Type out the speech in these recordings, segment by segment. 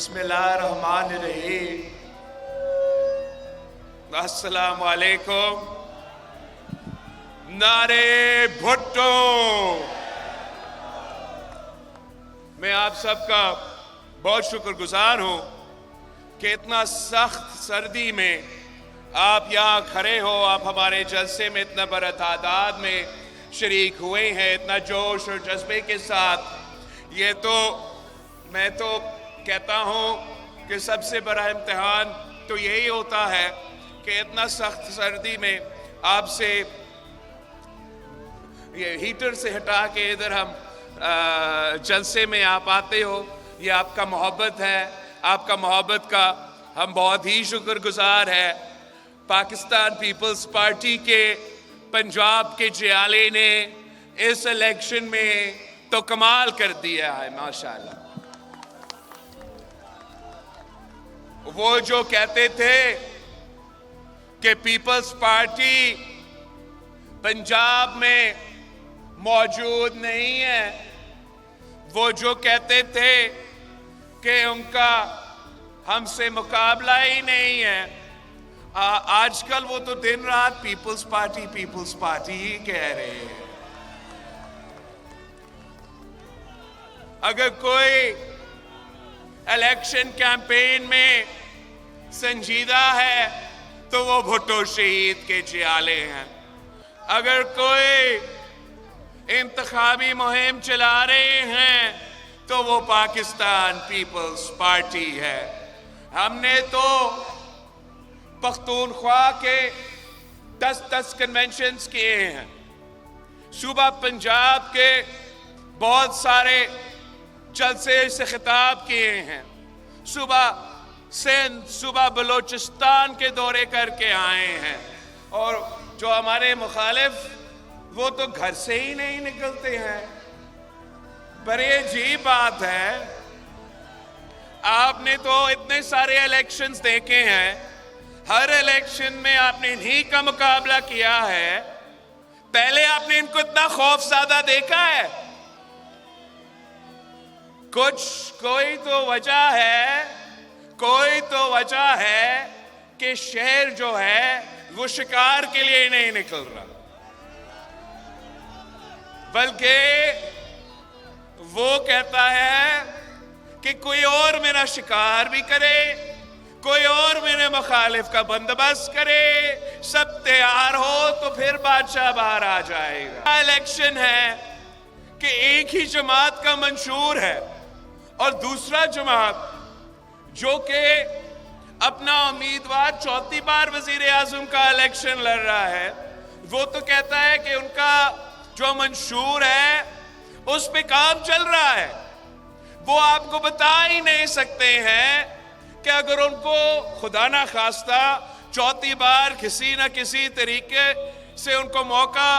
بسم اللہ الرحمن الرحیم۔ السلام علیکم۔ نعرے بھٹو۔ میں آپ سب کا بہت شکر گزار ہوں کہ اتنا سخت سردی میں آپ یہاں کھڑے ہو، آپ ہمارے جلسے میں اتنا بڑا تعداد میں شریک ہوئے ہیں، اتنا جوش اور جذبے کے ساتھ۔ یہ تو میں تو کہتا ہوں کہ سب سے بڑا امتحان تو یہی ہوتا ہے کہ اتنا سخت سردی میں آپ سے یہ ہیٹر سے ہٹا کے ادھر ہم جلسے میں آپ آتے ہو، یہ آپ کا محبت ہے، آپ کا محبت کا ہم بہت ہی شکر گزار ہے۔ پاکستان پیپلز پارٹی کے پنجاب کے جیالے نے اس الیکشن میں تو کمال کر دیا ہے ماشاءاللہ۔ وہ جو کہتے تھے کہ پیپلز پارٹی پنجاب میں موجود نہیں ہے، وہ جو کہتے تھے کہ ان کا ہم سے مقابلہ ہی نہیں ہے، آج کل وہ تو دن رات پیپلز پارٹی ہی کہہ رہے ہیں۔ اگر کوئی الیکشن کیمپین میں سنجیدہ ہے تو وہ بھٹو شہید کے جیالے ہیں۔ اگر کوئی انتخابی مہم چلا رہے ہیں تو وہ پاکستان پیپلز پارٹی ہے۔ ہم نے تو پختونخوا کے 10 کنونشنز کیے ہیں، صوبہ پنجاب کے بہت سارے جلسے سے خطاب کیے ہیں، صوبہ سندھ، صوبہ بلوچستان کے دورے کر کے آئے ہیں، اور جو ہمارے مخالف وہ تو گھر سے ہی نہیں نکلتے ہیں۔ بڑی عجیب بات ہے، آپ نے تو اتنے سارے الیکشنز دیکھے ہیں، ہر الیکشن میں آپ نے انہی کا مقابلہ کیا ہے، پہلے آپ نے ان کو اتنا خوف زدہ دیکھا ہے؟ کوئی تو وجہ ہے کہ شہر جو ہے وہ شکار کے لیے نہیں نکل رہا، بلکہ وہ کہتا ہے کہ کوئی اور میرا شکار بھی کرے، کوئی اور میرے مخالف کا بندوبست کرے، سب تیار ہو تو پھر بادشاہ باہر آ جائے گا۔ الیکشن ہے کہ ایک ہی جماعت کا منشور ہے اور دوسرا جماعت جو کہ اپنا امیدوار چوتھی بار وزیر اعظم کا الیکشن لڑ رہا ہے، وہ تو کہتا ہے کہ ان کا جو منشور ہے اس پہ کام چل رہا ہے۔ وہ آپ کو بتا ہی نہیں سکتے ہیں کہ اگر ان کو خدا نہ خواستہ چوتھی بار کسی نہ کسی طریقے سے ان کو موقع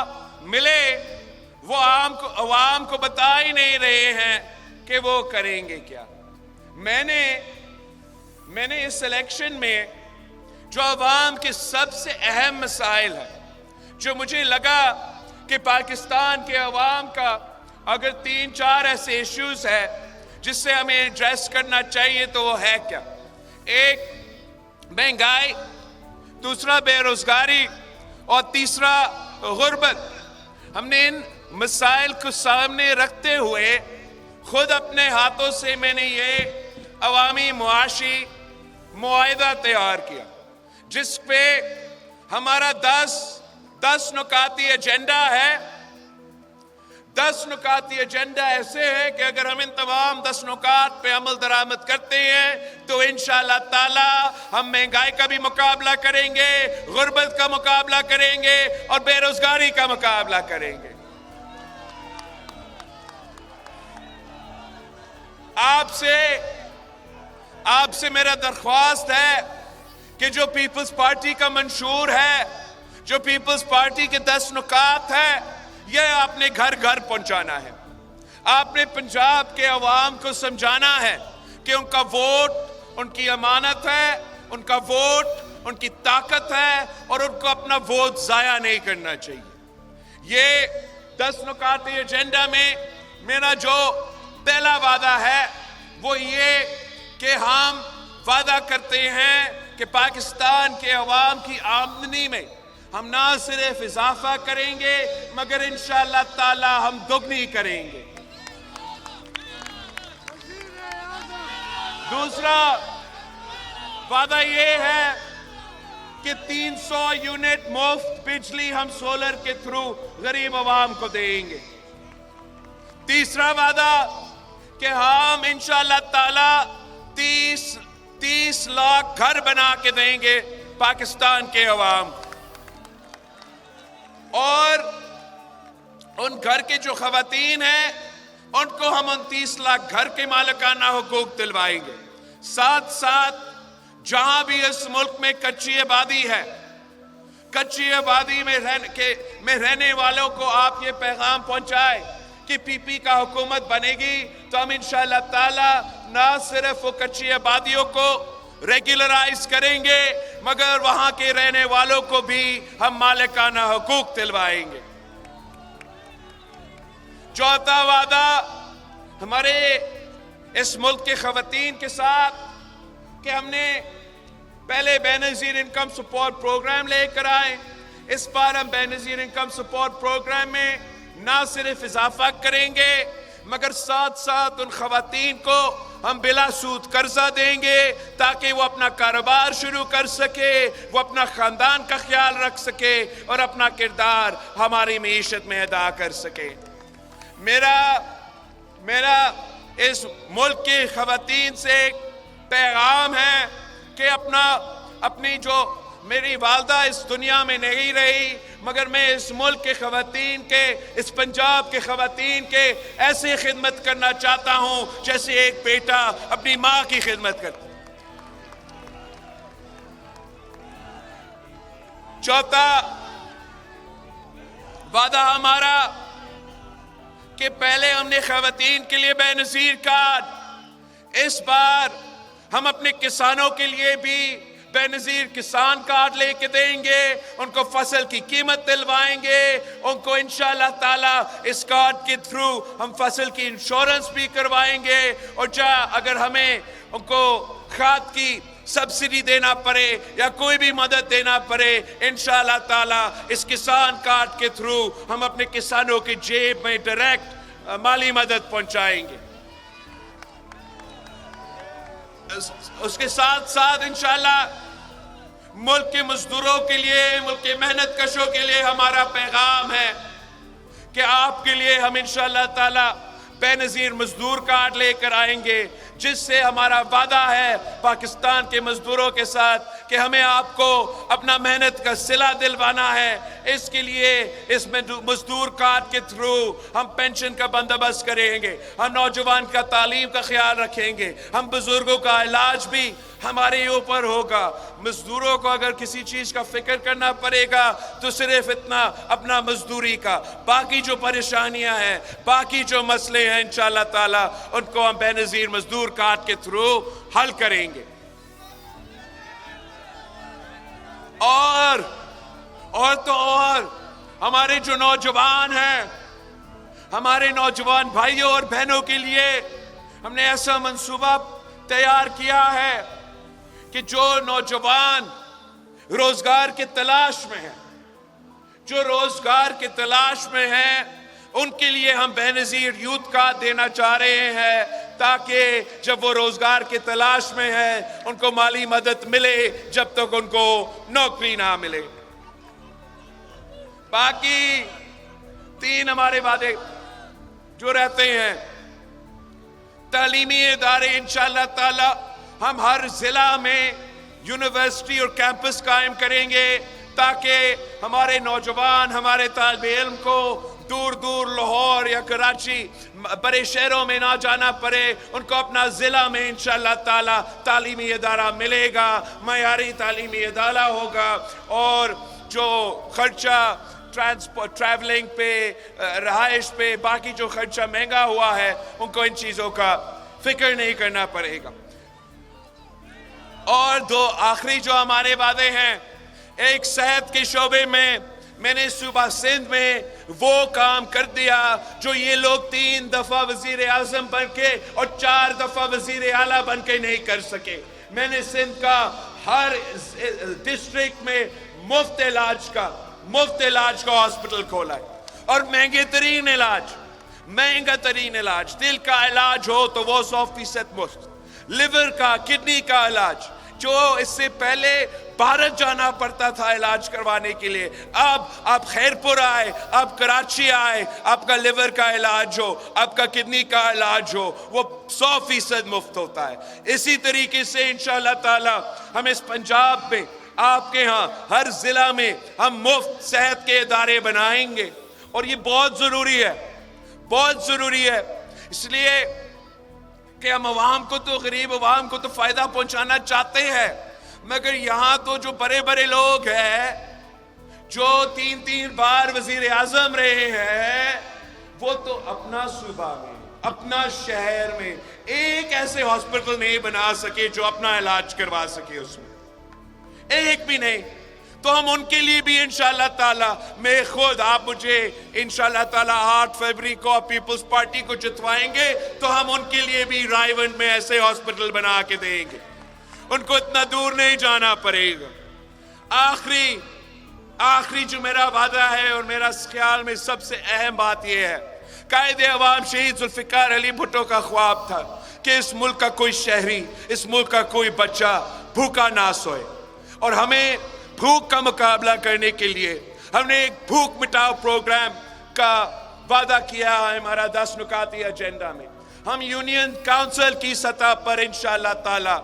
ملے، وہ عوام کو بتا ہی نہیں رہے ہیں کہ وہ کریں گے کیا۔ میں نے اس الیکشن میں جو عوام کے سب سے اہم مسائل ہیں، جو مجھے لگا کہ پاکستان کے عوام کا اگر 3-4 ایسے ایشوز ہیں جس سے ہمیں ایڈریس کرنا چاہیے تو وہ ہے کیا؟ ایک مہنگائی، دوسرا بے روزگاری اور تیسرا غربت۔ ہم نے ان مسائل کو سامنے رکھتے ہوئے خود اپنے ہاتھوں سے میں نے یہ عوامی معاشی معاہدہ تیار کیا، جس پہ ہمارا 10 نکاتی ایجنڈا ہے۔ 10 نکاتی ایجنڈا ایسے ہے کہ اگر ہم ان تمام 10 نکات پہ عمل درآمد کرتے ہیں تو انشاءاللہ تعالی ہم مہنگائی کا بھی مقابلہ کریں گے، غربت کا مقابلہ کریں گے اور بے روزگاری کا مقابلہ کریں گے۔ آپ سے میرا درخواست ہے کہ جو پیپلز پارٹی کا منشور ہے، جو پیپلز پارٹی کے 10 نکات ہیں، یہ آپ نے گھر گھر پہنچانا ہے۔ آپ نے پنجاب کے عوام کو سمجھانا ہے کہ ان کا ووٹ ان کی امانت ہے، ان کا ووٹ ان کی طاقت ہے اور ان کو اپنا ووٹ ضائع نہیں کرنا چاہیے۔ یہ 10 نکات ایجنڈا میں میرا جو پہلا وعدہ ہے وہ یہ کہ ہم وعدہ کرتے ہیں کہ پاکستان کے عوام کی آمدنی میں ہم نہ صرف اضافہ کریں گے مگر انشاءاللہ تعالی ہم دگنی کریں گے۔ دوسرا وعدہ یہ ہے کہ 300 یونٹ مفت بجلی ہم سولر کے تھرو غریب عوام کو دیں گے۔ تیسرا وعدہ کہ ہم انشاءاللہ تعالی 30 لاکھ گھر بنا کے دیں گے پاکستان کے عوام کو، اور ان گھر کے جو خواتین ہیں ان کو ہم 29 لاکھ گھر کے مالکانہ حقوق دلوائیں گے۔ ساتھ ساتھ جہاں بھی اس ملک میں کچی آبادی ہے، کچی آبادی میں رہنے والوں کو آپ یہ پیغام پہنچائے کہ پی پی کا حکومت بنے گی تو ہم انشاءاللہ تعالی نہ صرف وہ کچی آبادیوں کو ریگولرائز کریں گے مگر وہاں کے رہنے والوں کو بھی ہم مالکانہ حقوق دلوائیں گے۔ چوتھا وعدہ ہمارے اس ملک کے خواتین کے ساتھ کہ ہم نے پہلے بے نظیر انکم سپورٹ پروگرام لے کر آئے، اس بار ہم بے نظیر انکم سپورٹ پروگرام میں نہ صرف اضافہ کریں گے مگر ساتھ ساتھ ان خواتین کو ہم بلا سود قرضہ دیں گے تاکہ وہ اپنا کاروبار شروع کر سکے، وہ اپنا خاندان کا خیال رکھ سکے اور اپنا کردار ہماری معیشت میں ادا کر سکے۔ میرا اس ملک کی خواتین سے ایک پیغام ہے کہ اپنی جو میری والدہ اس دنیا میں نہیں رہی مگر میں اس ملک کے خواتین کے، اس پنجاب کے خواتین کے ایسے خدمت کرنا چاہتا ہوں جیسے ایک بیٹا اپنی ماں کی خدمت کرتا۔ چوتھا وعدہ ہمارا کہ پہلے ہم نے خواتین کے لیے بے نظیر کارڈ، اس بار ہم اپنے کسانوں کے لیے بھی بے نظیر کسان کارڈ لے کے دیں گے، ان کو فصل کی قیمت دلوائیں گے، ان کو انشاءاللہ تعالی اس کارڈ کے تھرو ہم فصل کی انشورنس بھی کروائیں گے، اور اگر ہمیں ان کو کھاد کی سبسڈی دینا پڑے یا کوئی بھی مدد دینا پڑے انشاءاللہ تعالی اس کسان کارڈ کے تھرو ہم اپنے کسانوں کی جیب میں ڈائریکٹ مالی مدد پہنچائیں گے۔ اس کے ساتھ ساتھ انشاءاللہ ملک کے مزدوروں کے لیے، ملک کے محنت کشوں کے لیے ہمارا پیغام ہے کہ آپ کے لیے ہم انشاءاللہ تعالی بے نظیر مزدور کارڈ لے کر آئیں گے، جس سے ہمارا وعدہ ہے پاکستان کے مزدوروں کے ساتھ کہ ہمیں آپ کو اپنا محنت کا صلہ دلوانا ہے۔ اس کے لیے اس میں مزدور کارڈ کے تھرو ہم پینشن کا بندوبست کریں گے، ہم نوجوان کا تعلیم کا خیال رکھیں گے، ہم بزرگوں کا علاج بھی ہمارے اوپر ہوگا۔ مزدوروں کو اگر کسی چیز کا فکر کرنا پڑے گا تو صرف اتنا اپنا مزدوری کا، باقی جو پریشانیاں ہیں، باقی جو مسئلے ہیں انشاءاللہ تعالی ان کو ہم بے نظیر مزدور کارڈ کے تھرو حل کریں گے۔ اور ہمارے جو نوجوان ہیں، ہمارے نوجوان بھائیوں اور بہنوں کے لیے ہم نے ایسا منصوبہ تیار کیا ہے کہ جو نوجوان روزگار کی تلاش میں ہیں، ان کے لیے ہم بے نظیر یوتھ کارڈ دینا چاہ رہے ہیں تاکہ جب وہ روزگار کی تلاش میں ہیں ان کو مالی مدد ملے جب تک ان کو نوکری نہ ملے۔ باقی 3 ہمارے وعدے جو رہتے ہیں، تعلیمی ادارے انشاءاللہ تعالی ہم ہر ضلع میں یونیورسٹی اور کیمپس قائم کریں گے تاکہ ہمارے نوجوان، ہمارے طالب علم کو دور دور لاہور یا کراچی بڑے شہروں میں نہ جانا پڑے، ان کو اپنا ضلع میں انشاءاللہ تعالی تعلیمی ادارہ ملے گا، معیاری تعلیمی ادارہ ہوگا، اور جو خرچہ ٹریولنگ پہ، رہائش پہ، باقی جو خرچہ مہنگا ہوا ہے ان کو ان چیزوں کا فکر نہیں کرنا پڑے گا۔ اور 2 آخری جو ہمارے وعدے ہیں، ایک صحت کے شعبے میں میں نے صوبہ سندھ میں وہ کام کر دیا جو یہ لوگ 3 دفعہ وزیر اعظم بن کے اور 4 دفعہ وزیر اعلیٰ بن کے نہیں کر سکے. میں نے سندھ کا ہر ڈسٹرکٹ میں مفت علاج کا ہاسپٹل کھولا ہے, اور مہنگا ترین علاج, دل کا علاج ہو تو وہ 100% مفت, لیور کا, کڈنی کا علاج جو اس سے پہلے بھارت جانا پڑتا تھا علاج کروانے کے لیے, اب آپ خیرپور آئے, آپ کراچی آئے, آپ کا لیور کا علاج ہو, آپ کا کڈنی کا علاج ہو, وہ 100% مفت ہوتا ہے. اسی طریقے سے انشاءاللہ تعالی ہم اس پنجاب میں آپ کے ہاں ہر ضلع میں ہم مفت صحت کے ادارے بنائیں گے, اور یہ بہت ضروری ہے, اس لیے کہ ہم عوام کو تو, غریب عوام کو تو فائدہ پہنچانا چاہتے ہیں, مگر یہاں تو جو بڑے لوگ ہیں جو 3 بار وزیر اعظم رہے ہیں, وہ تو اپنا صوبہ میں, اپنا شہر میں ایک ایسے ہاسپٹل نہیں بنا سکے جو اپنا علاج کروا سکے, اس میں ایک بھی نہیں. تو ہم ان کے لیے بھی انشاءاللہ تعالی, میں خود, آپ مجھے انشاءاللہ تعالی 8 فروری کو پیپلز پارٹی کو جتوائیں گے تو ہم ان کے لیے بھی رائیونڈ میں ایسے ہاسپٹل بنا کے دیں گے, ان کو اتنا دور نہیں جانا پڑے گا. آخری جو میرا وعدہ ہے اور میرا خیال میں سب سے اہم بات یہ ہے, قائد عوام شہید ذوالفقار علی بھٹو کا خواب تھا کہ اس ملک کا کوئی شہری, اس ملک کا کوئی بچہ بھوکا نہ سوئے, اور ہمیں بھوک کا مقابلہ کرنے کے لیے ہم نے ایک بھوک مٹاؤ پروگرام کا وعدہ کیا ہے. ہمارا 10 نکاتی ایجنڈا میں ہم یونین کاؤنسل کی سطح پر انشاءاللہ تعالی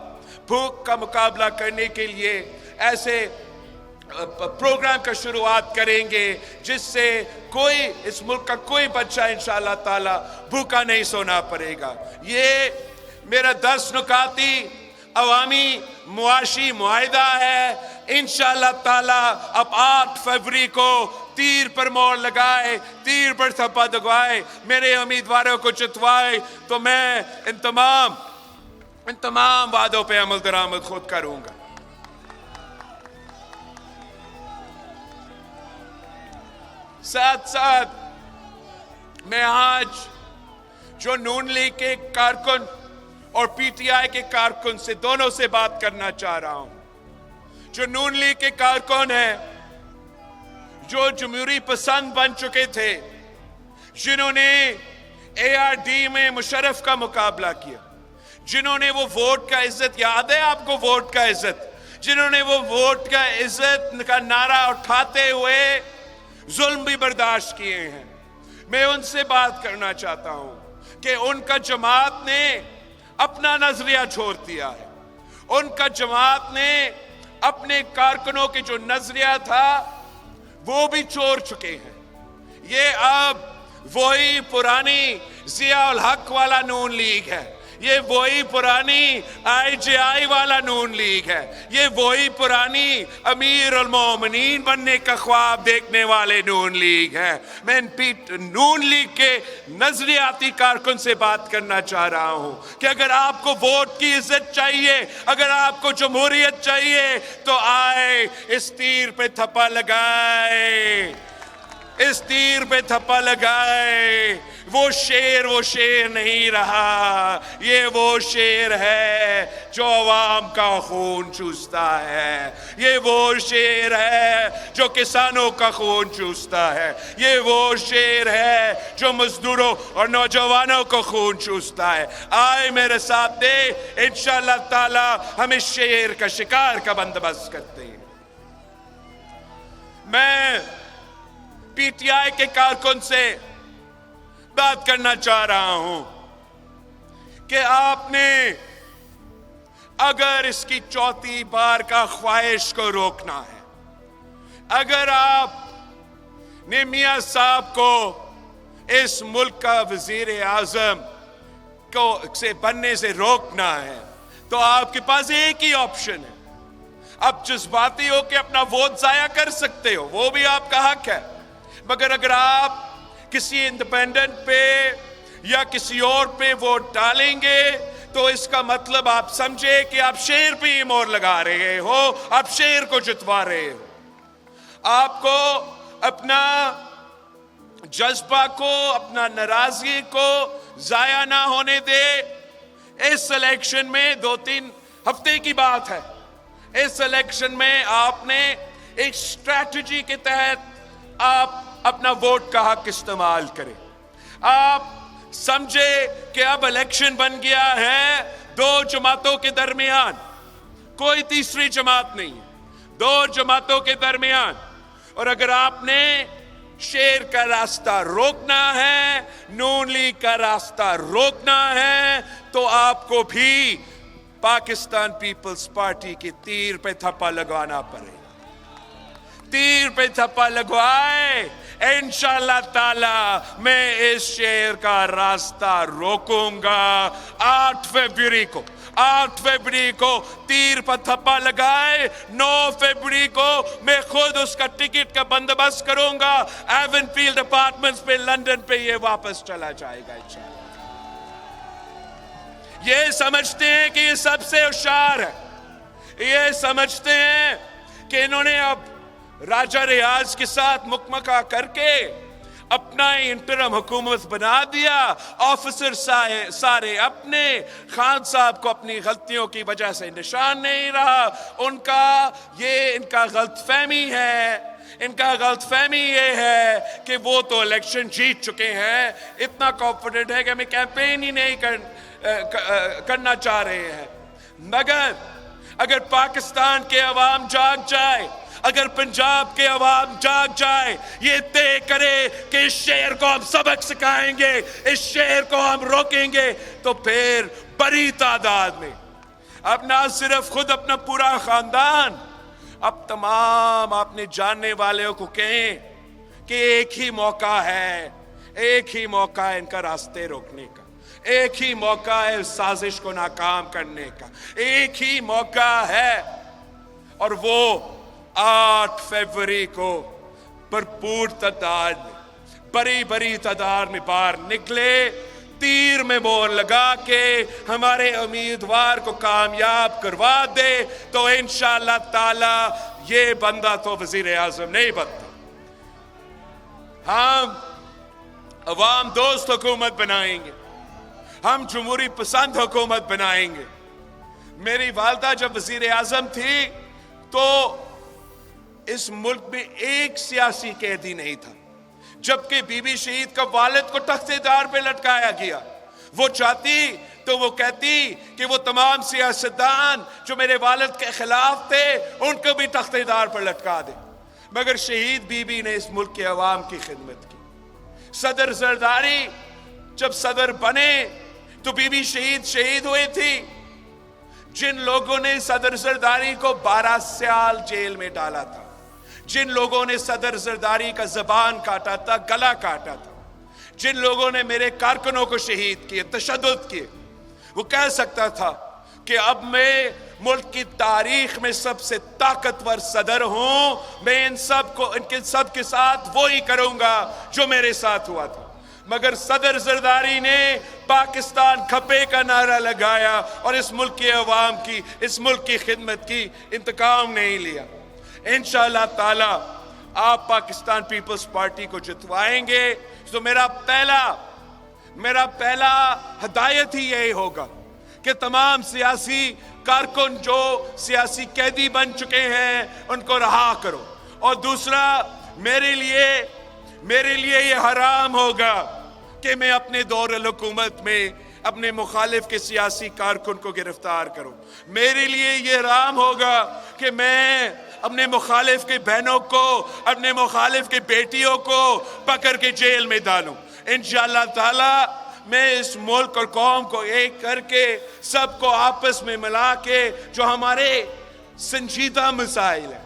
بھوک کا مقابلہ کرنے کے لیے ایسے پروگرام کا شروعات کریں گے جس سے اس ملک کا کوئی بچہ انشاءاللہ تعالی بھوکا نہیں سونا پڑے گا. یہ میرا 10 نکاتی عوامی معاشی معاہدہ ہے. انشاءاللہ تعالی اب 8 فروری کو تیر پر مور لگائے, تیر پر تھپا دگوائے, میرے امیدواروں کو جتوائے تو میں ان تمام وعدوں پہ عمل درآمد خود کروں گا. ساتھ میں آج جو نون لیگ کے کارکن اور پی ٹی آئی کے کارکن سے, دونوں سے بات کرنا چاہ رہا ہوں. جو نون لیگ کے کارکن ہیں, جو جمہوری پسند بن چکے تھے, جنہوں نے اے آر ڈی میں مشرف کا مقابلہ کیا, جنہوں نے وہ ووٹ کا عزت, یاد ہے آپ کو ووٹ کا عزت, جنہوں نے وہ ووٹ کا عزت کا نعرہ اٹھاتے ہوئے ظلم بھی برداشت کیے ہیں, میں ان سے بات کرنا چاہتا ہوں کہ ان کا جماعت نے اپنا نظریہ چھوڑ دیا ہے. ان کا جماعت نے اپنے کارکنوں کے جو نظریہ تھا وہ بھی چھوڑ چکے ہیں. یہ اب وہی پرانی ضیاء الحق والا نون لیگ ہے, یہ وہی پرانی آئی جے آئی والا نون لیگ ہے, یہ وہی پرانی امیر المومنین بننے کا خواب دیکھنے والے نون لیگ ہے. میں نون لیگ کے نظریاتی کارکن سے بات کرنا چاہ رہا ہوں کہ اگر آپ کو ووٹ کی عزت چاہیے, اگر آپ کو جمہوریت چاہیے, تو آئے اس تیر پہ تھپا لگائے, اس تیر پہ تھپا لگائے. وہ شیر نہیں رہا, یہ وہ شیر ہے جو عوام کا خون چوستا ہے, یہ وہ شیر ہے جو کسانوں کا خون چوستا ہے, یہ وہ شیر ہے جو مزدوروں اور نوجوانوں کو خون چوستا ہے. آئے میرے ساتھ دے, انشاءاللہ تعالی ہم اس شیر کا شکار کا بندوبست کرتے ہیں. میں پی ٹی آئی کے کارکن سے بات کرنا چاہ رہا ہوں کہ آپ نے اگر اس کی 4تھی بار کا خواہش کو روکنا ہے, اگر آپ نے میاں صاحب کو اس ملک کا وزیر اعظم کو سے بننے سے روکنا ہے, تو آپ کے پاس ایک ہی آپشن ہے. آپ جذباتی ہو کہ اپنا ووٹ ضائع کر سکتے ہو, وہ بھی آپ کا حق ہے, مگر اگر آپ کسی انڈیپینڈنٹ پہ یا کسی اور پہ ووٹ ڈالیں گے تو اس کا مطلب آپ سمجھے کہ آپ شیر پہ ہی مور لگا رہے ہو, آپ شیر کو جتوا رہے ہو. آپ کو اپنا جذبہ کو, اپنا ناراضگی کو ضائع نہ ہونے دے. اس الیکشن میں 2-3 ہفتے کی بات ہے. اس الیکشن میں آپ نے ایک اسٹریٹجی کے تحت آپ اپنا ووٹ کا حق استعمال کریں. آپ سمجھے کہ اب الیکشن بن گیا ہے 2 جماعتوں کے درمیان, کوئی تیسری جماعت نہیں ہے, 2 جماعتوں کے درمیان. اور اگر آپ نے شیر کا راستہ روکنا ہے, نون لیگ کا راستہ روکنا ہے, تو آپ کو بھی پاکستان پیپلز پارٹی کی تیر پہ تھپا لگوانا پڑے. تیر پہ تھپا لگوائے, انشاءاللہ تعالی میں اس شیر کا راستہ روکوں گا. 8 فیبری کو تیر پر تھپا لگائے. 9 فیبری کو میں خود اس کا ٹکٹ کا بندوبست کروں گا. ایون فیلڈ اپارٹمنٹس پہ لندن پہ یہ واپس چلا جائے گا انشاءاللہ. یہ سمجھتے ہیں کہ یہ سب سے ہوشیار ہے. یہ سمجھتے ہیں کہ انہوں نے اب راجہ ریاض کے ساتھ مکمکہ کر کے اپنا انٹرم حکومت بنا دیا. آفیسر سارے اپنے, خان صاحب کو اپنی غلطیوں کی وجہ سے نشان نہیں رہا. ان کا غلط فہمی ہے. ان کا غلط فہمی یہ ہے کہ وہ تو الیکشن جیت چکے ہیں, اتنا کانفیڈنٹ ہے کہ ہمیں کیمپین ہی نہیں کرنا چاہ رہے ہیں. مگر اگر پاکستان کے عوام جاگ جائے, اگر پنجاب کے عوام جاگ جائے, یہ طے کرے کہ اس شہر کو ہم سبق سکھائیں گے, اس شہر کو ہم روکیں گے, تو پھر بڑی تعداد میں اب نہ صرف خود اپنا پورا خاندان, اب تمام اپنے جاننے والوں کو کہیں کہ ایک ہی موقع ہے, ایک ہی موقع ہے ان کا راستے روکنے کا, ایک ہی موقع ہے سازش کو ناکام کرنے کا, ایک ہی موقع ہے. اور وہ 8 فیبری کو بھرپور تعداد میں, بڑی تعداد میں باہر نکلے, تیر میں مور لگا کے ہمارے امیدوار کو کامیاب کروا دے, تو انشاءاللہ تعالی یہ بندہ تو وزیر اعظم نہیں بنتا. ہم عوام دوست حکومت بنائیں گے, ہم جمہوری پسند حکومت بنائیں گے. میری والدہ جب وزیر اعظم تھی تو اس ملک میں ایک سیاسی قیدی نہیں تھا, جبکہ بی بی شہید کا والد کو تخت دار پہ لٹکایا گیا. وہ چاہتی تو وہ کہتی کہ وہ تمام سیاستدان جو میرے والد کے خلاف تھے ان کو بھی تخت دار پر لٹکا دے, مگر شہید بی بی نے اس ملک کے عوام کی خدمت کی. صدر زرداری جب صدر بنے تو بی بی شہید ہوئی تھی. جن لوگوں نے صدر زرداری کو 12 سال جیل میں ڈالا تھا, جن لوگوں نے صدر زرداری کا زبان کاٹا تھا, گلا کاٹا تھا, جن لوگوں نے میرے کارکنوں کو شہید کیے, تشدد کیے, وہ کہہ سکتا تھا کہ اب میں ملک کی تاریخ میں سب سے طاقتور صدر ہوں, میں ان سب کے ساتھ وہی کروں گا جو میرے ساتھ ہوا تھا. مگر صدر زرداری نے پاکستان کھپے کا نعرہ لگایا اور اس ملک کے عوام کی, اس ملک کی خدمت کی انتقام نہیں لیا. انشاءاللہ تعالی آپ پاکستان پیپلز پارٹی کو جتوائیں گے تو میرا پہلا ہدایت ہی یہی ہوگا کہ تمام سیاسی کارکن جو سیاسی قیدی بن چکے ہیں ان کو رہا کرو. اور دوسرا, میرے لیے یہ حرام ہوگا کہ میں اپنے دور الحکومت میں اپنے مخالف کے سیاسی کارکن کو گرفتار کروں. میرے لیے یہ حرام ہوگا کہ میں اپنے مخالف کے بہنوں کو, اپنے مخالف کے بیٹیوں کو پکڑ کے جیل میں ڈالوں. انشاءاللہ تعالی میں اس ملک اور قوم کو ایک کر کے سب کو آپس میں ملا کے جو ہمارے سنجیدہ مسائل ہیں,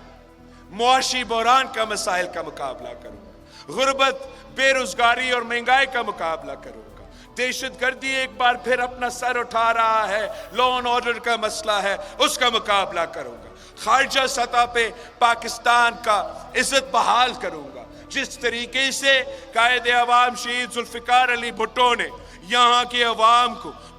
معاشی بحران کا مسائل کا مقابلہ کروں, غربت, بے روزگاری اور مہنگائی کا مقابلہ کروں گا. دہشت گردی ایک بار پھر اپنا سر اٹھا رہا ہے, لا اینڈ آرڈر کا مسئلہ ہے, اس کا مقابلہ کروں گا. خارجہ سطح پہ پاکستان کا عزت بحال کروں گا. جس طریقے سے قائد عوام شہید ذوالفقار علی بھٹو نے یہاں کے عوام کو